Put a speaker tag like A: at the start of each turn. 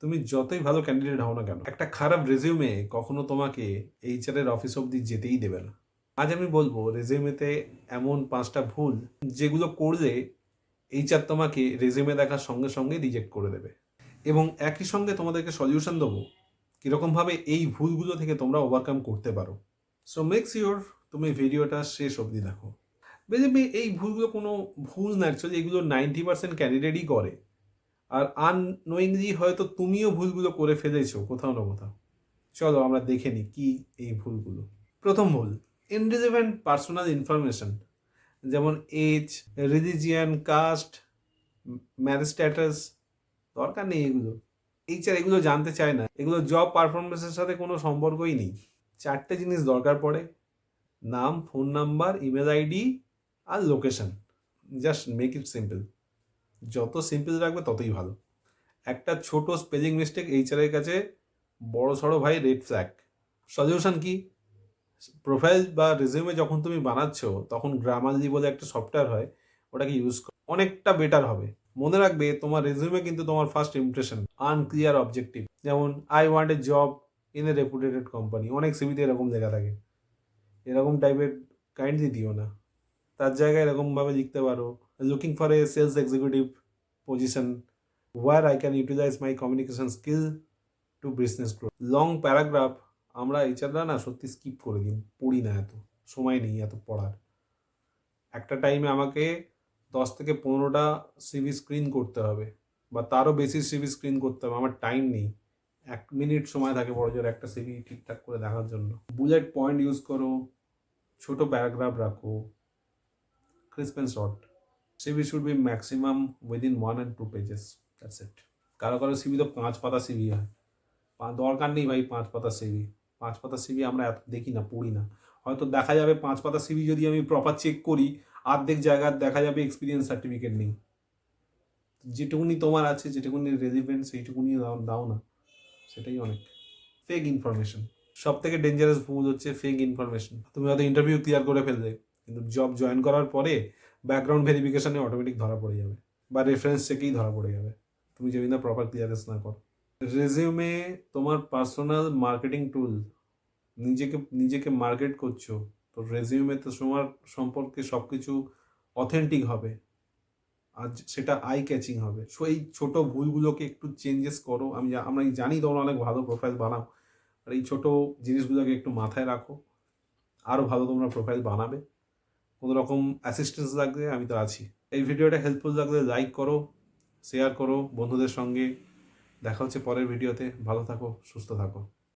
A: তুমি যতই ভালো ক্যান্ডিডেট হও না কেন, একটা খারাপ রেজিউমে কখনো তোমাকে এইচআর এর অফিস অব্দি যেতেই দেবে না। আজ আমি বলবো রেজিউমেতে এমন 5টা ভুল যেগুলো করলে এইচআর তোমাকে রেজিউমে দেখার সঙ্গে সঙ্গে রিজেক্ট করে দেবে, এবং একই সঙ্গে তোমাদেরকে সলিউশন দেবো কীরকমভাবে এই ভুলগুলো থেকে তোমরা ওভারকাম করতে পারো। সো মেক শিওর তুমি ভিডিওটা শেষ অবধি দেখো। বেসিক্যালি এই ভুলগুলো কোনো ভুল না, অ্যাকচুয়ালি এগুলো 90% ক্যান্ডিডেটই করে, আর আননোয়িংলি হয়তো তুমিও ভুলগুলো করে ফেলেছো কোথাও না কোথাও। চলো আমরা দেখে নিই কি এই ভুলগুলো। প্রথম ভুল, ইনরিলেভেন্ট পার্সোনাল ইনফরমেশন, যেমন age, religion, caste, marriage status. দরকার নেই এগুলো, এইচআর এগুলো জানতে চায় না, এগুলো জব পারফরমেন্সের সাথে কোনো সম্পর্কই নেই। 4টে জিনিস দরকার পড়ে: নাম, ফোন নাম্বার, ইমেল আইডি আর লোকেশন। জাস্ট মেক ইট সিম্পল, যত সিম্পল রাখবে ততই ভালো। একটা ছোট স্পেলিং মিস্টেক এইচআর এর কাছে বড় সড়ো ভাই রেড ফ্ল্যাগ। সলিউশন কি? প্রোফাইল বা রেজিউমে যখন তুমি বানাচ্ছ তখন গ্রামারলি বলে একটা সফটওয়্যার হয়, ওটাকে ইউজ করো, অনেকটা বেটার হবে। মনে রাখবে তোমার রেজিউমে কিন্তু তোমার ফার্স্ট ইমপ্রেশন। আনক্লিয়ার অবজেক্টিভ, যেমন I want a job in a reputed company, অনেক সিভিতে এরকম লেখা থাকে, এরকম টাইপের কাইন্ডলি দিও না। তার জায়গায় এরকমভাবে লিখতে পারো, looking for a sales executive position where I can utilize my communication skill to business growth. Long paragraph আমরা এইচআররা না সত্যি স্কিপ করে দিন, পড়ি না, এত সময় নেই এত পড়ার। একটা টাইমে আমাকে 10 থেকে 15টা সিভি স্ক্রিন করতে হবে, বা তারও বেশি সিভি স্ক্রিন করতে হবে, আমার টাইম নেই। 1 মিনিট সময় থাকে বড় জোর একটা সিভি ঠিকঠাক করে দেখার জন্য। বুলেট পয়েন্ট ইউজ করো, ছোট প্যারাগ্রাফ রাখো, crisp and short. CV should be maximum within 1 and 2 pages. That's it. কারো কারো সিভি তো 5 পাতা সিভি হয়। দরকার নেই ভাই 5 পাতা সিভি। 5 পাতা সিভি আমরা এত দেখি না, পড়ি না। হয়তো দেখা যাবে 5 পাতা সিভি যদি আমি প্রপার চেক করি, অর্ধেক জায়গায় দেখা যাবে এক্সপিরিয়েন্স সার্টিফিকেট নেই। যেটুকুনি তোমার আছে, যেটুকুনি রেলিভেন্ট, সেইটুকুনি দাও না, সেটাই অনেক। ফেক ইনফরমেশন, সব থেকে ডেঞ্জারাস ভুল হচ্ছে ফেক ইনফরমেশন। তুমি হয়তো ইন্টারভিউ ক্লিয়ার করে ফেললে, কিন্তু জব জয়েন করার পরে ব্যাকগ্রাউন্ড ভেরিফিকেশনে অটোমেটিক ধরা পড়ে যাবে, বা রেফারেন্স চেকেই ধরা পড়ে যাবে, তুমি যদি না প্রপার ক্লিয়ারেন্স না করো। রেজিউমে তোমার পার্সোনাল মার্কেটিং টুল, নিজেকে নিজেকে মার্কেট করছো, তো রেজিউমে তো তোমার সম্পর্কে সব কিছু অথেন্টিক হবে, আর সেটা আই ক্যাচিং হবে। সো এই ছোটো ভুলগুলোকে একটু চেঞ্জেস করো। আমরা জানি তোমরা অনেক ভালো প্রোফাইল বানাও, আর এই ছোটো জিনিসগুলোকে একটু মাথায় রাখো, আরও ভালো তোমরা প্রোফাইল বানাবে। কোনো রকম অ্যাসিস্ট্যান্স লাগবে আমি তো আছি। এই ভিডিওটা হেল্পফুল লাগলে লাইক করো, শেয়ার করো বন্ধুদের সঙ্গে। দেখা হচ্ছে পরের ভিডিওতে। ভালো থাকো, সুস্থ থাকো।